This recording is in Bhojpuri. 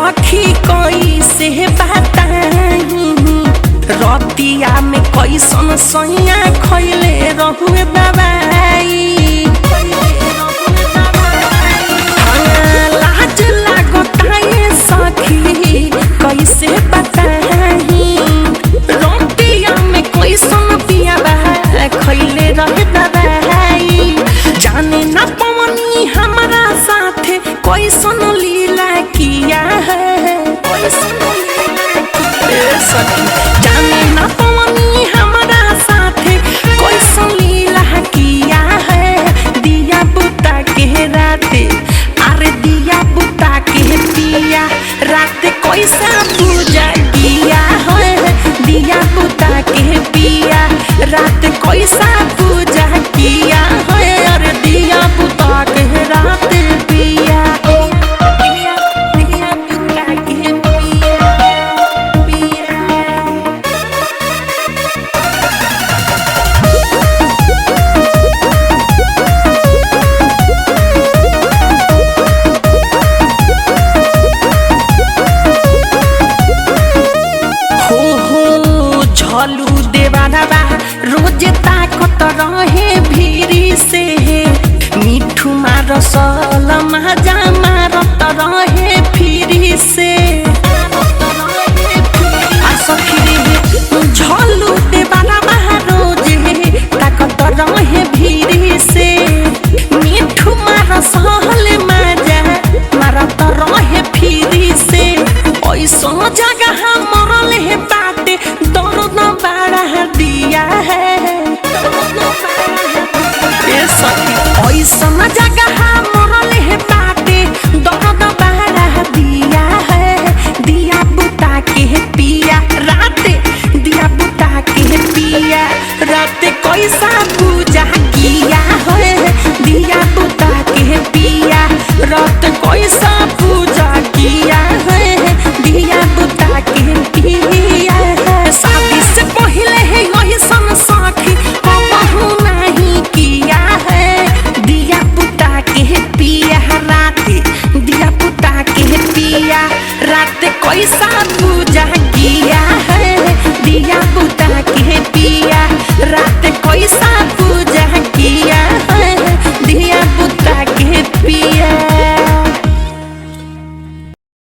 सखी कोई से बताई रतिया में कैसन सैया खैले रहुए दवाई। लाज लागता ये सखी कैसे बताई रतिया में कैसन पियावा खैले रहे दवाई। जाने ना पवनी हमारा साथे कैसन लीला किया है सखी। जाने ना पवनी हमारा साथे कैसन लीला किया है। दिया बुता के राते अरे दिया बुता के पिया राते कैसा पूजा किया है। दिया बुता के पिया रात कैसा पूजा किया है। अरे दिया बुता के रात पिया झलू देवाना बा रोज ताकत रहे भीरी से। मिठू मार सल मजा मारत रहे फिरी से। झलू देवाना बा रोज ताकत रहे भीरी से। मिठू मार सल मजा मारत रहे फिरी से। ऐसा जगह मरल है बाटे दर्द बड़ा दिया है ऐसा जगह मरल है बाटे दर्द बड़ा दिया है। दिया बुता के पिया राते दिया बुता के पिया राते कैसा पूजा किया है। दिया बुता के पिया रात कैसा पूजा किया है। दिया बुता के पिया शादी से पहले है यही सन सखी कबहू नहीं किया है। दिया बुता के पिया राते दिया बुता के पिया राते कैसा पूजा किया है। दिया बुता के पिया राते